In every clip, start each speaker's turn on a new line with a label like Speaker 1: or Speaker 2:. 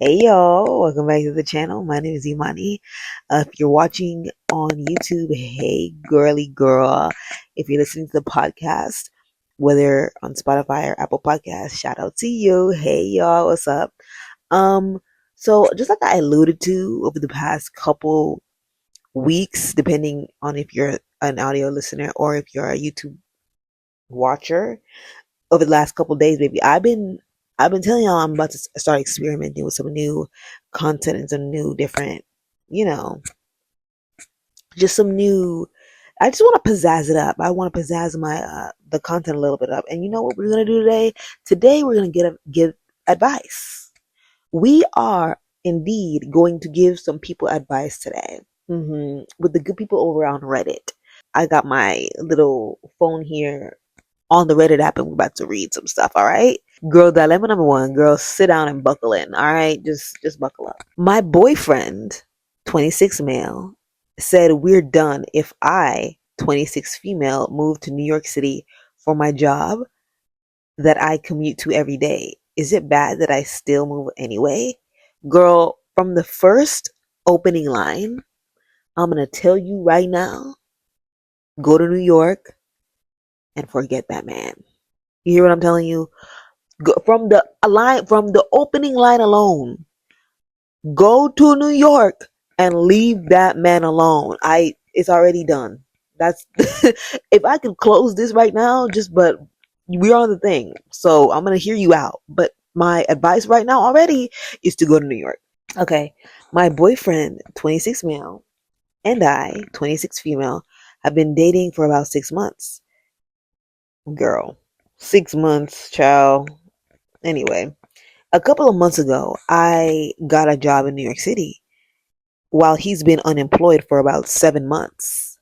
Speaker 1: Hey y'all, welcome back to the channel. My name is Imani. If you're watching on YouTube, hey girly girl. If you're listening to the podcast, whether on Spotify or Apple Podcasts, shout out to you. Hey y'all, what's up? Um, so just like I alluded to over the past couple weeks, depending on if you're an audio listener or if you're a YouTube watcher, over the last couple of days, baby, I've been telling y'all I'm about to start experimenting with some new content and some new different, you know, just some new. I just want to pizzazz it up. I want to pizzazz my the content a little bit up. And you know what we're gonna do today? Today we're gonna give advice. We are indeed going to give some people advice today. With the good people over on Reddit. I got my little phone here on the Reddit app and we're about to read some stuff, all right? Girl, dilemma number one, girl, sit down and buckle in, all right? Just buckle up. My boyfriend, 26 male, said we're done if I, 26 female, move to New York City for my job that I commute to every day. Is it bad that I still move anyway? Girl, from the first opening line, I'm going to tell you right now, go to New York and forget that man. You hear what I'm telling you? From the opening line alone, go to New York and leave that man alone. It's already done. That's if I could close this right now, but we're on the thing. So I'm gonna hear you out. But my advice right now already is to go to New York. Okay. My boyfriend, 26 male, and I, 26 female, have been dating for about 6 months. Girl. 6 months, child. Anyway, a couple of months ago, I got a job in New York City while he's been unemployed for about 7 months.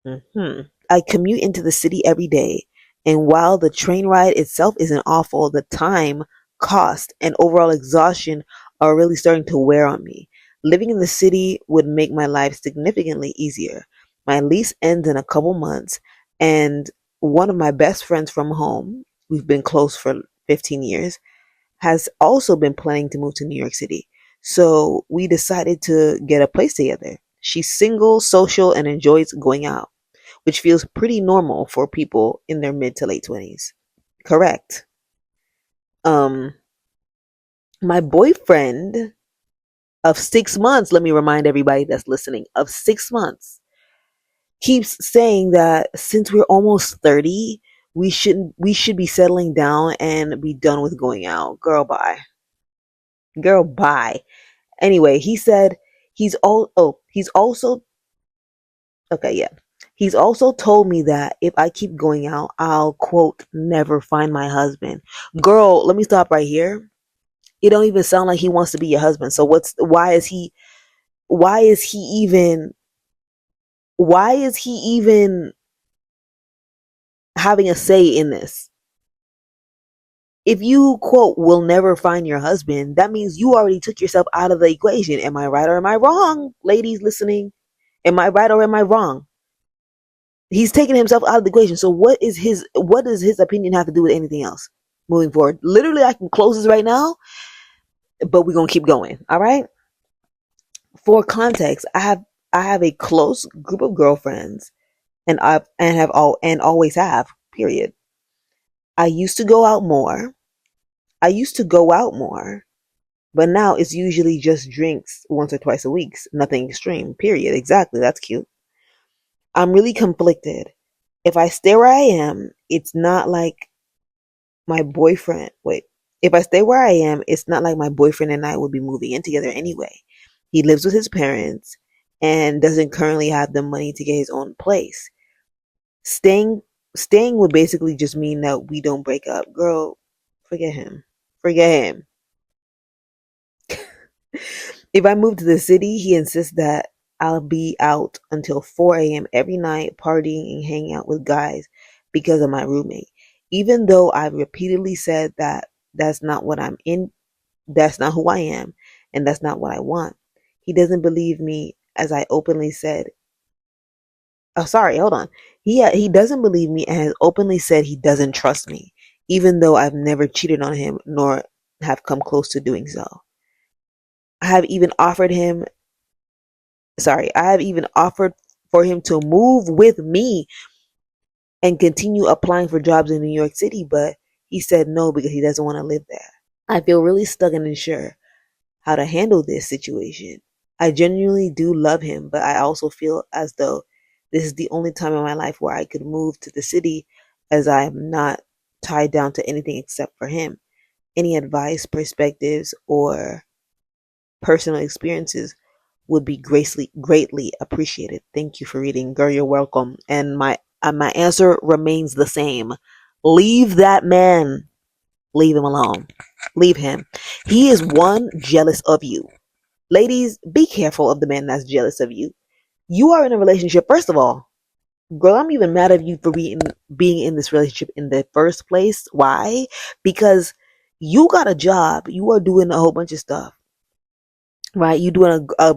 Speaker 1: I commute into the city every day, and while the train ride itself isn't awful, the time, cost, and overall exhaustion are really starting to wear on me. Living in the city would make my life significantly easier. My lease ends in a couple months, and one of my best friends from home, we've been close for 15 years, has also been planning to move to New York City. So we decided to get a place together. She's single, social, and enjoys going out, which feels pretty normal for people in their mid to late 20s. Correct. Um, my boyfriend of 6 months, let me remind everybody that's listening, of 6 months, keeps saying that since we're almost 30, we should be settling down and be done with going out. Girl, bye. Girl, bye. Anyway, he said he's also okay, yeah. He's also told me that if I keep going out, I'll quote never find my husband. Girl, let me stop right here. It don't even sound like he wants to be your husband. So why is he even why is he even having a say in this? If you quote will never find your husband, that means you already took yourself out of the equation. Am I right or am I wrong, ladies listening? Am I right or am I wrong? He's taking himself out of the equation. So what does his opinion have to do with anything else moving forward? Literally, I can close this right now, but we're gonna keep going. All right. For context, I have a close group of girlfriends, and always have. Period. I used to go out more. I used to go out more, but now it's usually just drinks once or twice a week. Nothing extreme. Period. Exactly. That's cute. I'm really conflicted. If I stay where I am, it's not like my boyfriend. Wait. If I stay where I am, it's not like my boyfriend and I would be moving in together anyway. He lives with his parents and doesn't currently have the money to get his own place. Staying staying would basically just mean that we don't break up. Girl, forget him. Forget him. If I move to the city, he insists that I'll be out until 4 a.m. every night, partying and hanging out with guys because of my roommate. Even though I've repeatedly said that that's not what I'm in, that's not who I am, and that's not what I want. He doesn't believe me, as I openly said. Oh, sorry, hold on. He doesn't believe me and has openly said he doesn't trust me, even though I've never cheated on him nor have come close to doing so. I have even offered him, I have even offered for him to move with me and continue applying for jobs in New York City, but he said no because he doesn't want to live there. I feel really stuck and unsure how to handle this situation. I genuinely do love him, but I also feel as though this is the only time in my life where I could move to the city, as I am not tied down to anything except for him. Any advice, perspectives, or personal experiences would be greatly appreciated. Thank you for reading. Girl, you're welcome. And my answer remains the same. Leave that man. Leave him alone. Leave him. He is one, jealous of you. Ladies, be careful of the man that's jealous of you. You are in a relationship. First of all, girl, I'm even mad at you for being in this relationship in the first place. Why? Because you got a job. You are doing a whole bunch of stuff, right? You doing a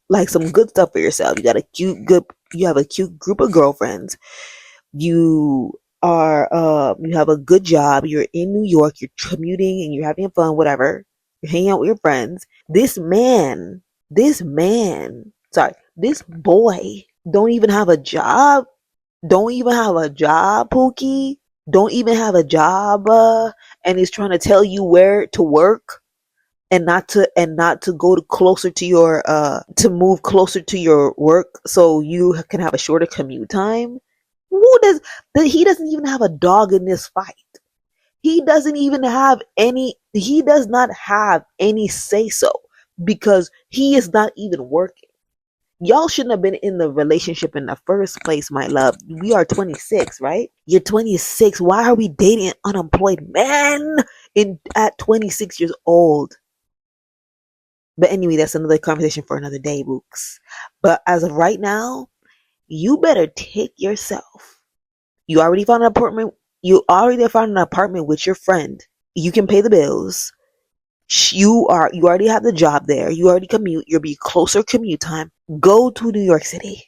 Speaker 1: like some good stuff for yourself. You got a you have a cute group of girlfriends. You you have a good job. You're in New York. You're commuting and you're having fun, whatever. You're hanging out with your friends. This boy don't even have a job. Don't even have a job, Pookie. Don't even have a job, and he's trying to tell you where to work and not to go to closer to your to move closer to your work so you can have a shorter commute time. Who does he doesn't even have a dog in this fight. He doesn't even have any he does not have any say so because he is not even working. Y'all shouldn't have been in the relationship in the first place, my love. We are 26, right? You're 26. Why are we dating an unemployed man at 26 years old? But anyway, that's another conversation for another day, books. But as of right now, you better take yourself. You already found an apartment. You already found an apartment with your friend. You can pay the bills. You already have the job there. You already commute. You'll be closer commute time. Go to New York City.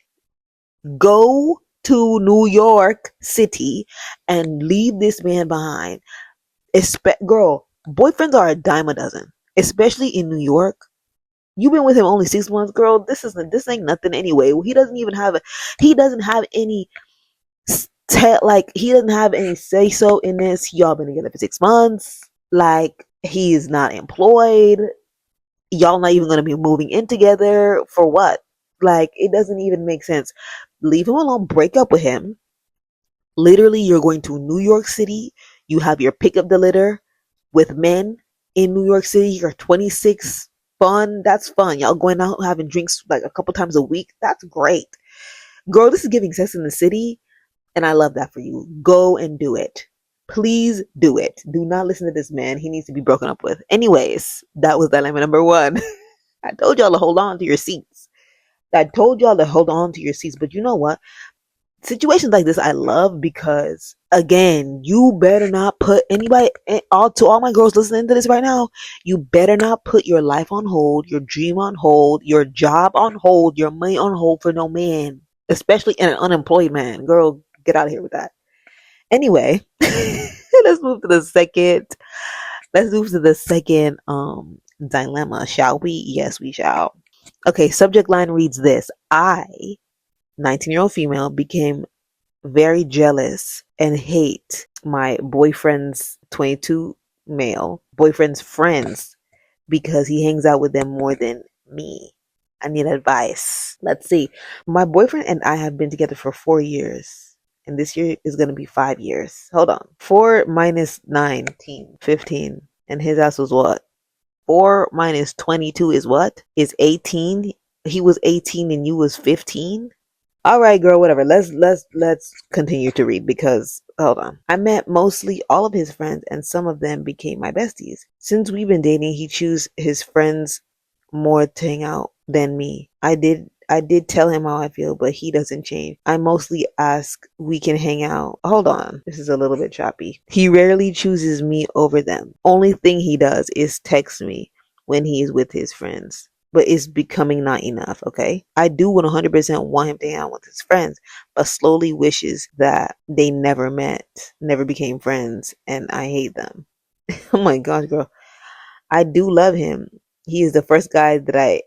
Speaker 1: Go to New York City and leave this man behind. Girl, boyfriends are a dime a dozen, especially in New York. You've been with him only 6 months, girl. This ain't nothing anyway. He doesn't have any he doesn't have any say so in this. Y'all been together for 6 months. Like, he is not employed. Y'all not even gonna be moving in together for what? Like, it doesn't even make sense. Leave him alone. Break up with him. Literally, you're going to New York City. You have your pick up the litter with men in New York City. You're 26. Fun. That's fun. Y'all going out having drinks like a couple times a week. That's great. Girl, this is giving Sex in the City, and I love that for you. Go and do it. Please do it. Do not listen to this man. He needs to be broken up with. Anyways, that was dilemma number 1. I told y'all to hold on to your seats. But you know what? Situations like this I love because, again, you better not put anybody, to all my girls listening to this right now, you better not put your life on hold, your dream on hold, your job on hold, your money on hold for no man, especially an unemployed man. Girl, get out of here with that. Anyway, let's move to the second dilemma, shall we? Yes, we shall. Okay, subject line reads this: I, 19-year-old female, became very jealous and hate my boyfriend's 22 male boyfriend's friends because he hangs out with them more than me. I need advice. Let's see. My boyfriend and I have been together for 4 years, and this year is going to be 5 years. Hold on. 4 minus 19, 15. And his ass was what? 4 minus 22 is what? Is 18. He was 18 and you was 15. All right, girl, whatever. Let's continue to read because, hold on. I met mostly all of his friends and some of them became my besties. Since we've been dating, he chose his friends more to hang out than me. I did tell him how I feel, but he doesn't change. I mostly ask we can hang out. Hold on. This is a little bit choppy. He rarely chooses me over them. Only thing he does is text me when he is with his friends. But it's becoming not enough, okay? I do 100% want him to hang out with his friends, but slowly wishes that they never met, never became friends, and I hate them. Oh my gosh, girl. I do love him, He is the first guy that I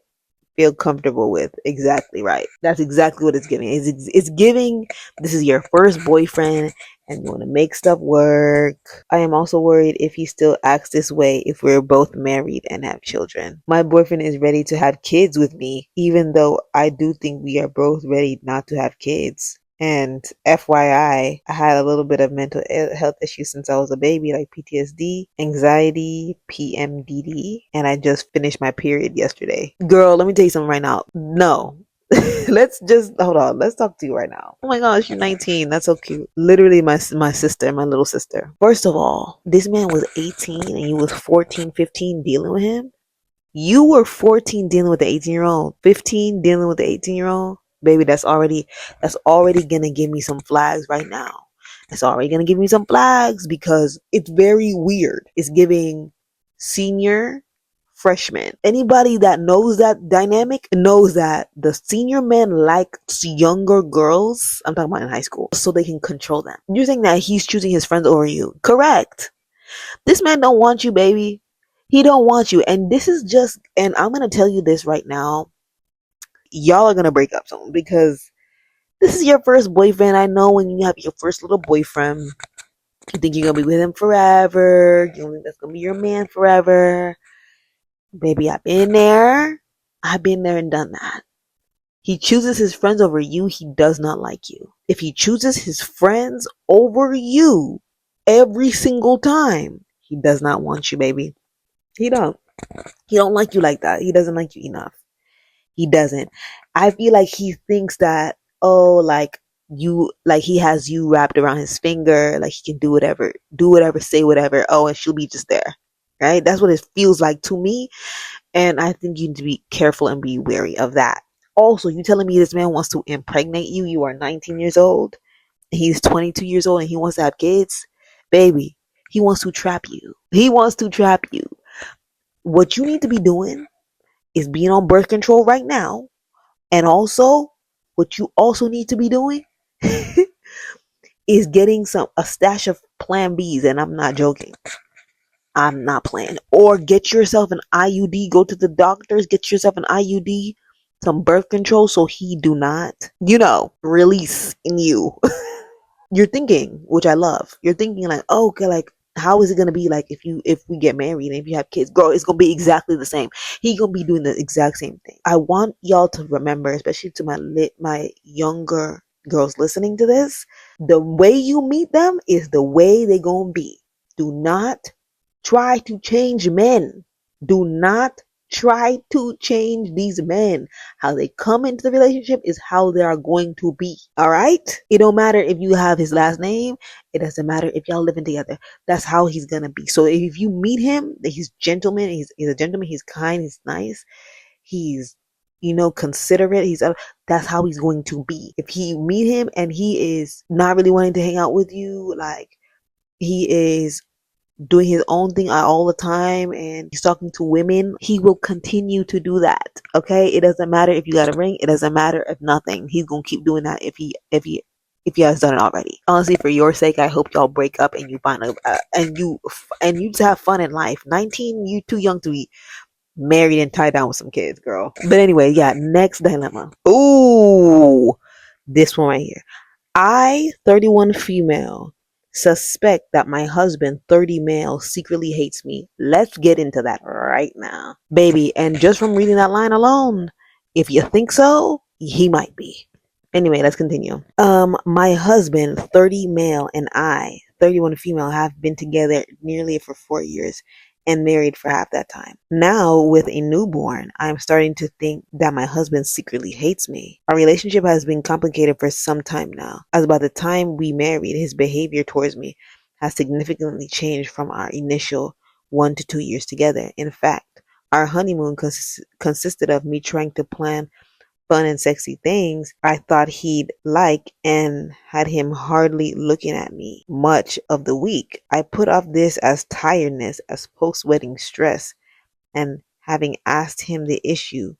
Speaker 1: feel comfortable with. Exactly right. That's exactly what it's giving. It's giving, this is your first boyfriend and you want to make stuff work. I am also worried if he still acts this way if we're both married and have children. My boyfriend is ready to have kids with me, even though I do think we are both ready not to have kids. And FYI, I had a little bit of mental health issues since I was a baby, like PTSD, anxiety, PMDD, and I just finished my period yesterday. Girl, let me tell you something right now. No. Let's just hold on. Let's talk to you right now. Oh my gosh, you're 19. That's so cute. Literally my sister, my little sister. First of all, this man was 18 and you was 14, 15 dealing with him. You were 14 dealing with the 18-year-old, 15 dealing with the 18-year-old. Baby, that's already gonna give me some flags right now. It's already gonna give me some flags because it's very weird. It's giving senior freshman. Anybody that knows that dynamic knows that the senior men like younger girls. I'm talking about in high school, so they can control them. You're saying that he's choosing his friends over you. Correct. This man don't want you, baby. He don't want you. And this is just, and I'm going to tell you this right now. Y'all are going to break up soon because this is your first boyfriend. I know when you have your first little boyfriend, you think you're going to be with him forever. You think that's going to be your man forever. Baby, I've been there. I've been there and done that. He chooses his friends over you. He does not like you. If he chooses his friends over you every single time, he does not want you, baby. He don't. He don't like you like that. He doesn't like you enough. He doesn't. I feel like he thinks that, oh, like you, like he has you wrapped around his finger, like he can do whatever, say whatever. Oh, and she'll be just there. Right? That's what it feels like to me. And I think you need to be careful and be wary of that. Also, you telling me this man wants to impregnate you? You are 19 years old. He's 22 years old and he wants to have kids? Baby, he wants to trap you. He wants to trap you. What you need to be doing is being on birth control right now. And also, what you also need to be doing is getting a stash of plan Bs. And I'm not joking. I'm not playing. Or get yourself an IUD. Go to the doctors. Get yourself an IUD. Some birth control so he do not, release in you. You're thinking, which I love. You're thinking like, oh, okay, like, how is it gonna be like if we get married and if you have kids? Girl, it's gonna be exactly the same. He gonna be doing the exact same thing. I want y'all to remember, especially to my younger girls listening to this, the way you meet them is the way they gonna be. Do not try to change men. Do not try to change these men. How they come into the relationship is how they are going to be. All right? It don't matter if you have his last name. It doesn't matter if y'all living together. That's how he's gonna be. So if you meet him, he's gentleman. He's a gentleman. He's kind. He's nice. He's considerate. That's how he's going to be. If you meet him and he is not really wanting to hang out with you, like he is doing his own thing all the time and he's talking to women, he will continue to do that. Okay, it doesn't matter if you got a ring. It doesn't matter if nothing. He's gonna keep doing that if he has done it already. Honestly, for your sake, I hope y'all break up and you find and you just have fun in life. 19, you too young to be married and tied down with some kids, girl. But anyway, yeah. Next dilemma. Ooh, this one right here. I, 31 female, suspect that my husband, 30 male, secretly hates me. Let's get into that right now. Baby, and just from reading that line alone, if you think so, he might be. Anyway, let's continue. My husband, 30 male, and I, 31 female, have been together nearly for 4 years and married for half that time. Now, with a newborn, I'm starting to think that my husband secretly hates me. Our relationship has been complicated for some time now, as by the time we married, his behavior towards me has significantly changed from our initial 1 to 2 years together. In fact, our honeymoon consisted of me trying to plan fun and sexy things I thought he'd like and had him hardly looking at me much of the week. I put off this as tiredness, as post-wedding stress, and having asked him the issue,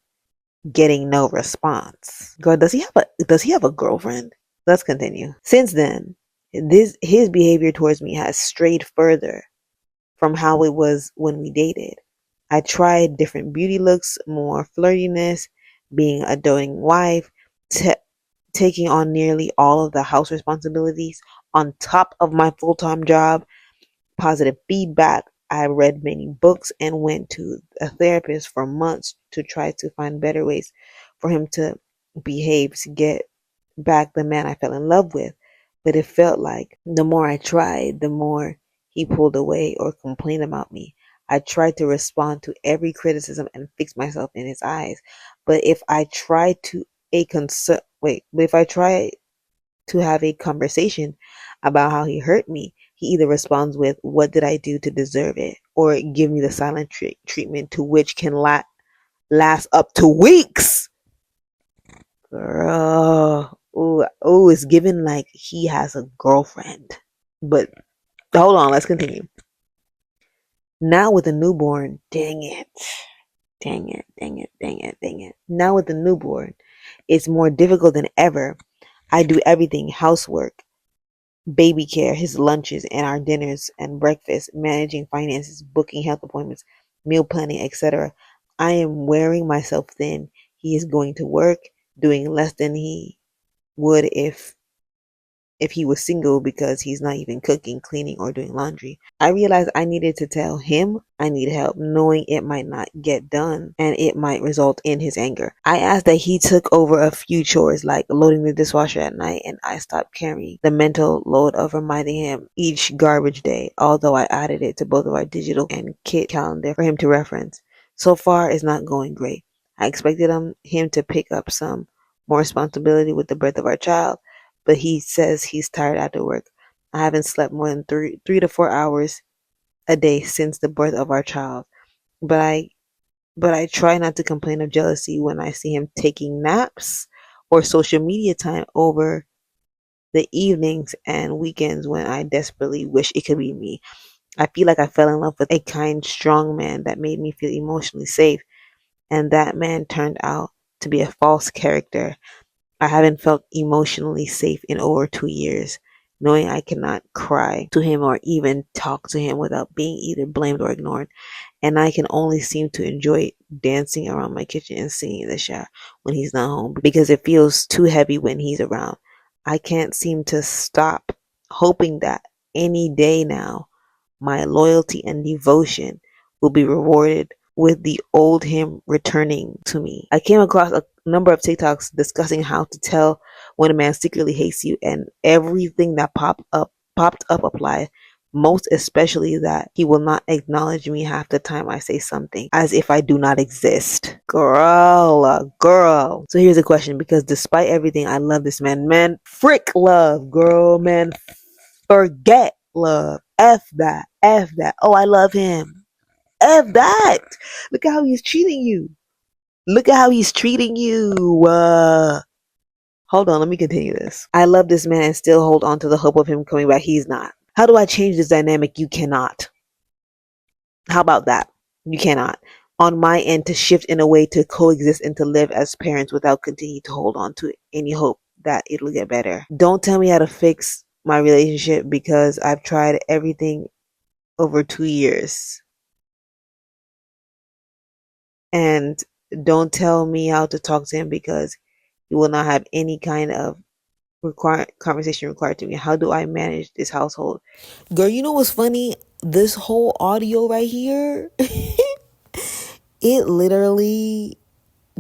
Speaker 1: getting no response. Girl, does he have a girlfriend? Let's continue. Since then, his behavior towards me has strayed further from how it was when we dated. I tried different beauty looks, more flirtiness, being a doting wife, t- taking on nearly all of the house responsibilities on top of my full time job, positive feedback. I read many books and went to a therapist for months to try to find better ways for him to behave to get back the man I fell in love with. But it felt like the more I tried, the more he pulled away or complained about me. I tried to respond to every criticism and fix myself in his eyes. But if I try to but if I try to have a conversation about how he hurt me, he either responds with, "What did I do to deserve it?" or give me the silent treatment to which can last up to weeks. Girl, ooh, it's given like he has a girlfriend. But hold on, let's continue. Now with a newborn, dang it. Dang it, dang it, dang it, dang it. Now with the newborn, it's more difficult than ever. I do everything: housework, baby care, his lunches and our dinners and breakfast, managing finances, booking health appointments, meal planning, etc. I am wearing myself thin. He is going to work, doing less than he would if he was single because he's not even cooking, cleaning, or doing laundry. I realized I needed to tell him I need help, knowing it might not get done and it might result in his anger. I asked that he took over a few chores like loading the dishwasher at night, and I stopped carrying the mental load of reminding him each garbage day, although I added it to both of our digital and kit calendar for him to reference. So far, it's not going great. I expected him to pick up some more responsibility with the birth of our child, but he says he's tired after work. I haven't slept more than three to 4 hours a day since the birth of our child. But I try not to complain of jealousy when I see him taking naps or social media time over the evenings and weekends when I desperately wish it could be me. I feel like I fell in love with a kind, strong man that made me feel emotionally safe, and that man turned out to be a false character. I haven't felt emotionally safe in over 2 years, knowing I cannot cry to him or even talk to him without being either blamed or ignored. And I can only seem to enjoy dancing around my kitchen and singing in the shower when he's not home because it feels too heavy when he's around. I can't seem to stop hoping that any day now my loyalty and devotion will be rewarded with the old him returning to me. I came across a number of TikToks discussing how to tell when a man secretly hates you, and everything that popped up applied. Most especially that he will not acknowledge me half the time I say something, as if I do not exist. Girl. So here's a question, because despite everything, I love this man. Man, frick love, girl, man. Forget love. F that. F that. Oh, I love him. F that. Look at how he's treating you. Look at how he's treating you. Hold on, let me continue this. I love this man and still hold on to the hope of him coming back. He's not. How do I change this dynamic? You cannot. How about that? You cannot. On my end, to shift in a way to coexist and to live as parents without continuing to hold on to any hope that it'll get better. Don't tell me how to fix my relationship because I've tried everything over 2 years. And don't tell me how to talk to him because he will not have any kind of conversation required to me. How do I manage this household? Girl, you know what's funny? This whole audio right here, it literally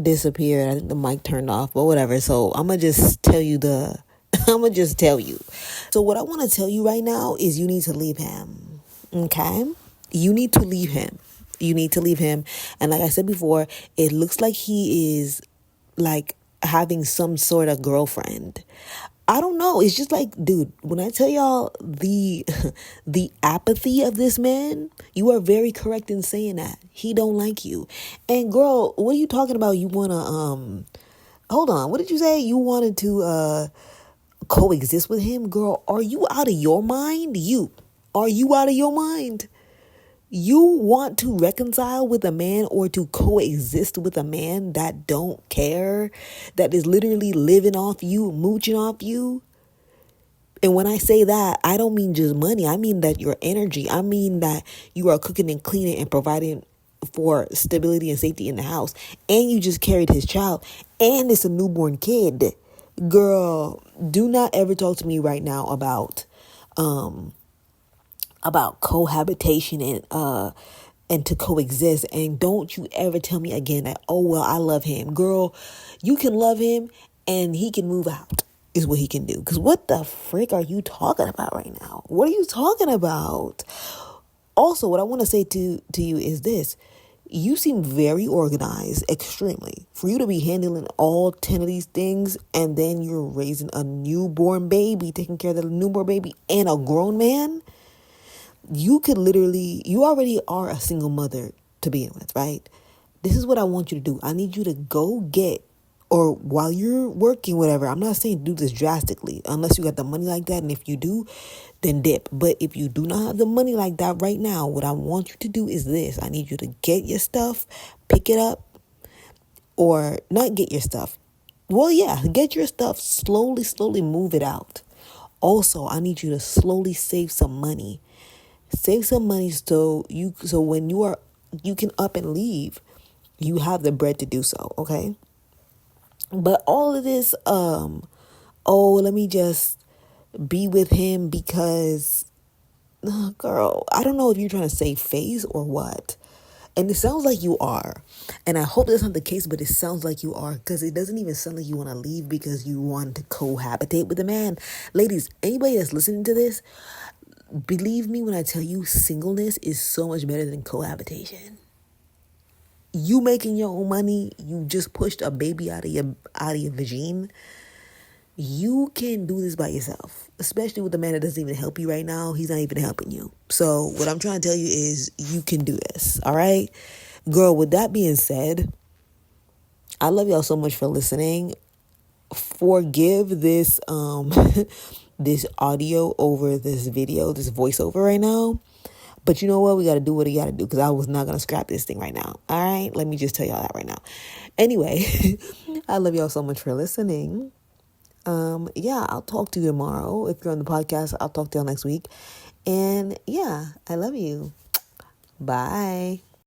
Speaker 1: disappeared. I think the mic turned off, but whatever. So I'm gonna just tell you I'm gonna just tell you. So what I want to tell you right now is you need to leave him. Okay? You need to leave him. You need to leave him. And like I said before, it looks like he is like having some sort of girlfriend. I don't know. It's just like, dude, when I tell y'all the the apathy of this man, you are very correct in saying that. He don't like you. And girl, what are you talking about? You wanna hold on, what did you say? You wanted to coexist with him? Girl, are you out of your mind? Are you out of your mind? You want to reconcile with a man or to coexist with a man that don't care, that is literally living off you, mooching off you? And when I say that, I don't mean just money. I mean that your energy. I mean that you are cooking and cleaning and providing for stability and safety in the house, and you just carried his child, and it's a newborn kid. Girl, do not ever talk to me right now about cohabitation and to coexist. And don't you ever tell me again that, oh well, I love him. Girl, you can love him and he can move out, is what he can do. Because what the frick are you talking about right now? What are you talking about? Also, what I want to say to you is this. You seem very organized, extremely. For you to be handling all 10 of these things, and then you're raising a newborn baby, taking care of the newborn baby and a grown man, you already are a single mother to begin with, right? This is what I want you to do. I need you to go get, or while you're working, whatever. I'm not saying do this drastically, unless you got the money like that. And if you do, then dip. But if you do not have the money like that right now, what I want you to do is this. I need you to get your stuff, pick it up, or not get your stuff. Well, yeah, get your stuff, slowly move it out. Also, I need you to slowly save some money. Save some money so when you can up and leave, you have the bread to do so, okay? But all of this, let me just be with him because, girl, I don't know if you're trying to save face or what. And it sounds like you are. And I hope that's not the case, but it sounds like you are, because it doesn't even sound like you want to leave because you want to cohabitate with a man. Ladies, anybody that's listening to this, believe me when I tell you, singleness is so much better than cohabitation. You making your own money, you just pushed a baby out of your vagine. You can do this by yourself, especially with a man that doesn't even help you right now. He's not even helping you. So what I'm trying to tell you is you can do this, all right? Girl, with that being said, I love y'all so much for listening. Forgive this this audio over this video, this voiceover right now. But you know what? We got to do what we got to do, because I was not going to scrap this thing right now. All right? Let me just tell y'all that right now. Anyway, I love y'all so much for listening. Yeah, I'll talk to you tomorrow. If you're on the podcast, I'll talk to y'all next week. And yeah, I love you. Bye.